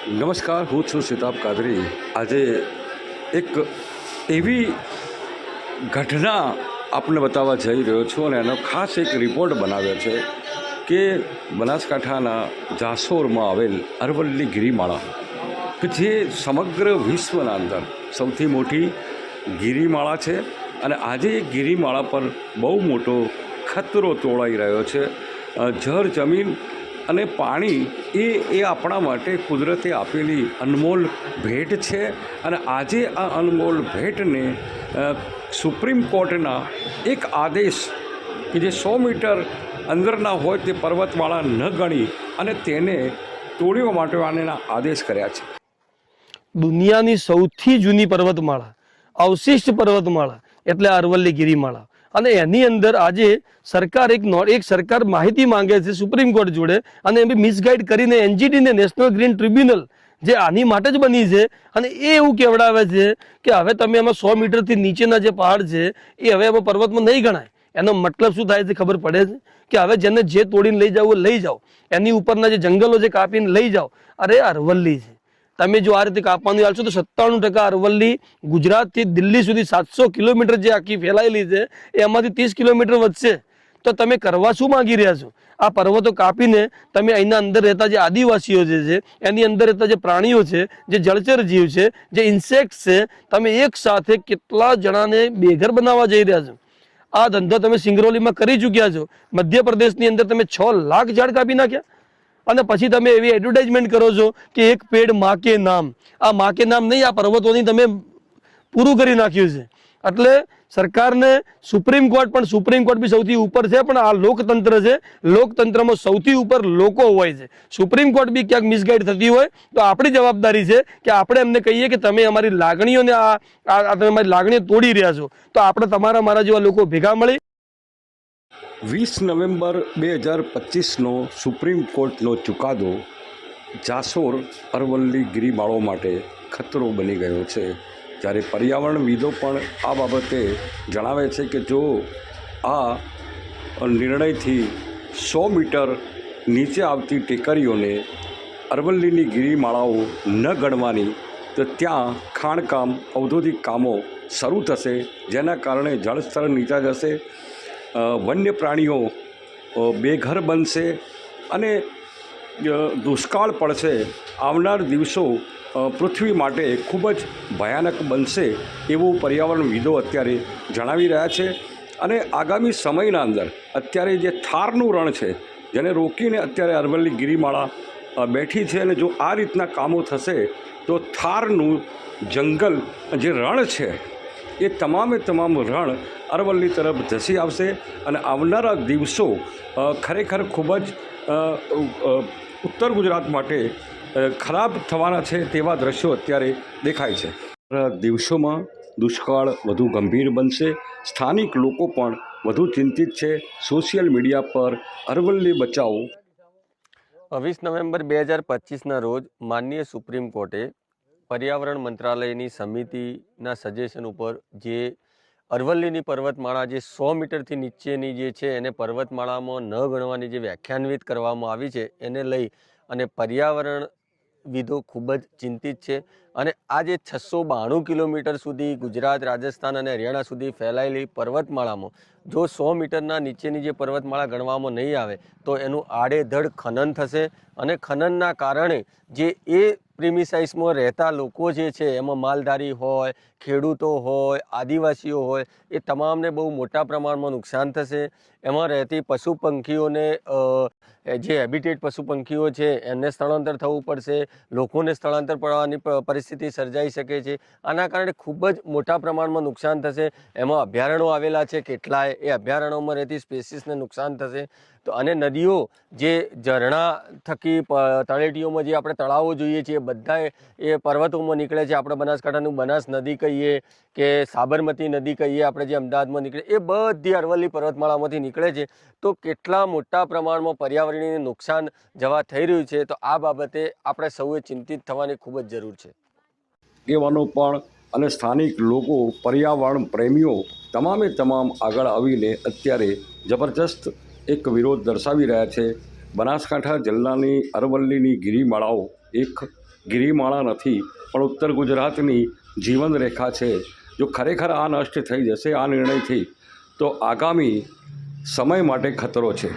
નમસ્કાર, હું છું સિતાબ કાદરી। આજે એક એવી ઘટના આપને બતાવવા જઈ રહ્યો છું અને એનો ખાસ એક રિપોર્ટ બનાવ્યો છે કે બનાસકાંઠાના જાસોરમાં આવેલ અરવલ્લી ગિરિમાળા કે જે સમગ્ર વિશ્વના અંદર સૌથી મોટી ગિરિમાળા છે અને આજે એ ગિરિમાળા પર બહુ મોટો ખતરો તોળાઈ રહ્યો છે। જળ જમીન અને પાણી એ આપણા માટે કુદરતે આપેલી અનમોલ ભેટ છે અને આજે આ અનમોલ ભેટને સુપ્રીમ કોર્ટના એક આદેશ કે જે 100 મીટર અંદરના હોય તે પર્વતમાળા ન ગણી અને તેને તોડવા માટે આના આદેશ કર્યા છે। દુનિયાની સૌથી જૂની પર્વતમાળા અવશિષ્ટ પર્વતમાળા એટલે અરવલ્લી ગિરિમાળા અને એની અંદર આજે સરકાર એક સરકાર માહિતી માંગે છે સુપ્રીમ કોર્ટ જોડે અને એ મિસગાઈડ કરીને એનજીટી નેશનલ ગ્રીન ટ્રિબ્યુનલ જે આની માટે જ બની છે અને એ એવું કહેવડાવે છે કે હવે તમે એમાં 100 મીટરથી નીચેના જે પહાડ છે એ હવે એમાં પર્વતમાં નહીં ગણાય। એનો મતલબ શું થાય છે ખબર પડે છે કે હવે જેને જે તોડીને લઈ જવું લઈ જાઓ, એની ઉપરના જે જંગલો જે કાપીને લઈ જાઓ। અરે અરવલ્લી છે, તમે જો આ રીતે કાપવાનું આવશો તો 97% અરવલ્લી ગુજરાતથી દિલ્હી સુધી 700 કિલોમીટર જે આખી ફેલાયેલી છે એમાંથી 30 કિલોમીટર વધશે। તો તમે કરવા શું માંગી રહ્યા છો? આ પર્વતો કાપીને તમે અહીંના અંદર રહેતા જે આદિવાસીઓ જે છે, એની અંદર રહેતા જે પ્રાણીઓ છે, જે જળચર જીવ છે, જે ઇન્સેક્ટ છે, તમે એક સાથે કેટલા જણાને બેઘર બનાવવા જઈ રહ્યા છો? આ ધંધો તમે સિંગરૌલીમાં કરી ચૂક્યા છો। મધ્યપ્રદેશની અંદર તમે 6 લાખ ઝાડ કાપી નાખ્યા અને પછી તમે એવી એડવર્ટાઇઝમેન્ટ કરો છો કે એક પેડ માં કે નામ। આ માં કે નામ નહીં, આ પર્વતોની તમે પૂરું કરી નાખ્યું છે। એટલે સરકારને સુપ્રીમ કોર્ટ બી સૌથી ઉપર છે, પણ આ લોકતંત્ર છે, લોકતંત્રમાં સૌથી ઉપર લોકો હોય છે। સુપ્રીમ કોર્ટ બી ક્યાંક મિસગાઈડ થતી હોય તો આપણી જવાબદારી છે કે આપણે એમને કહીએ કે તમે અમારી લાગણીઓને તમે અમારી લાગણીઓ તોડી રહ્યા છો, તો આપણે તમારા મારા જેવા લોકો ભેગા મળી 20 નવેમ્બર 2025નો સુપ્રીમ કોર્ટનો ચુકાદો જાસોર અરવલ્લી ગિરિમાળો માટે ખતરો બની ગયો છે। જ્યારે પર્યાવરણવિદો પણ આ બાબતે જણાવે છે કે જો આ નિર્ણયથી 100 મીટર નીચે આવતી ટેકરીઓને અરવલ્લીની ગિરિમાળાઓ ન ગણવાની તો ત્યાં ખાણકામ ઔદ્યોગિક કામો શરૂ થશે, જેના કારણે જળસ્તર નીચા જશે, વન્ય પ્રાણીઓ બેઘર બનશે અને દુષ્કાળ પડશે। આવનાર દિવસો પૃથ્વી માટે ખૂબ જ ભયાનક બનશે એવું પર્યાવરણવિદો અત્યારે જણાવી રહ્યા છે। અને આગામી સમયના અંદર અત્યારે જે થારનું રણ છે, જેને રોકીને અત્યારે અરવલ્લી ગિરિમાળા બેઠી છે, અને જો આ રીતના કામો થશે તો થારનું જંગલ જે રણ છે એ તમામ રણ અરવલ્લી તરફ ધસી આવશે અને આવનારા દિવસો ખરેખર ખૂબ જ ઉત્તર ગુજરાત માટે ખરાબ થવાના છે તેવા દ્રશ્યો અત્યારે દેખાય છે। દિવસોમાં દુષ્કાળ વધુ ગંભીર બનશે, સ્થાનિક લોકો પણ વધુ ચિંતિત છે। સોશિયલ મીડિયા પર અરવલ્લી બચાવો 20 નવેમ્બર 2025ના રોજ માનનીય સુપ્રીમ કોર્ટે પર્યાવરણ મંત્રાલયની સમિતિના સજેશન ઉપર જે અરવલ્લીની પર્વતમાળા જે 100 મીટરથી નીચેની જે છે એને પર્વતમાળામાં ન ગણવાની જે વ્યાખ્યાન્વિત કરવામાં આવી છે એને લઈ અને પર્યાવરણવિદો ખૂબ જ ચિંતિત છે। અને આ જે 692 કિલોમીટર સુધી ગુજરાત, રાજસ્થાન અને હરિયાણા સુધી ફેલાયેલી પર્વતમાળામાં જો 100 મીટરના નીચેની જે પર્વતમાળા ગણવામાં નહીં આવે તો એનું આડેધડ ખનન થશે અને ખનનના કારણે જે એ પ્રિમિસાઇસમાં રહેતા લોકો જે છે એમાં માલધારી હોય, ખેડૂતો હોય, આદિવાસીઓ હોય, એ તમામને બહુ મોટા પ્રમાણમાં નુકસાન થશે। એમાં રહેતી પશુ પંખીઓને જે હેબિટેટ પશુ પંખીઓ છે એમને સ્થળાંતર થવું પડશે, લોકોને સ્થળાંતર પડવાની પરિસ્થિતિ સર્જાઈ શકે છે। આના કારણે ખૂબ જ મોટા પ્રમાણમાં નુકસાન થશે। એમાં અભયારણ્યો આવેલા છે કેટલાય, એ અભયારણ્યોમાં રહેતી સ્પેસીસને નુકસાન થશે। તો અને નદીઓ જે ઝરણા થકી તળેટીઓમાં જે આપણે તળાવો જોઈએ છીએ બધા એ પર્વતોમાં નીકળે છે। આપણે બનાસકાંઠાનું બનાસ નદી કહીએ કે સાબરમતી નદી કહીએ, આપણે જે અમદાવાદમાં નીકળે એ બધી અરવલ્લી પર્વતમાળામાંથી નીકળે છે। તો કેટલા મોટા પ્રમાણમાં પર્યાવરણીય નુકસાન જવા થઈ રહ્યું છે, તો આ બાબતે આપણે સૌએ ચિંતિત થવાની ખૂબ જ જરૂર છે। આગેવાનો પણ અને સ્થાનિક લોકો, પર્યાવરણ પ્રેમીઓ તમામ આગળ આવીને અત્યારે જબરજસ્ત એક વિરોધ દર્શાવી રહ્યા છે। બનાસકાંઠા જિલ્લાની અરવલ્લીની ગિરિમાળાઓ એક ગિરિમાળા નથી પણ ઉત્તર ગુજરાતની જીવનરેખા છે. જો ખરેખર આ નષ્ટ થઈ જશે આ નિર્ણયથી તો આગામી સમય માટે ખતરો છે.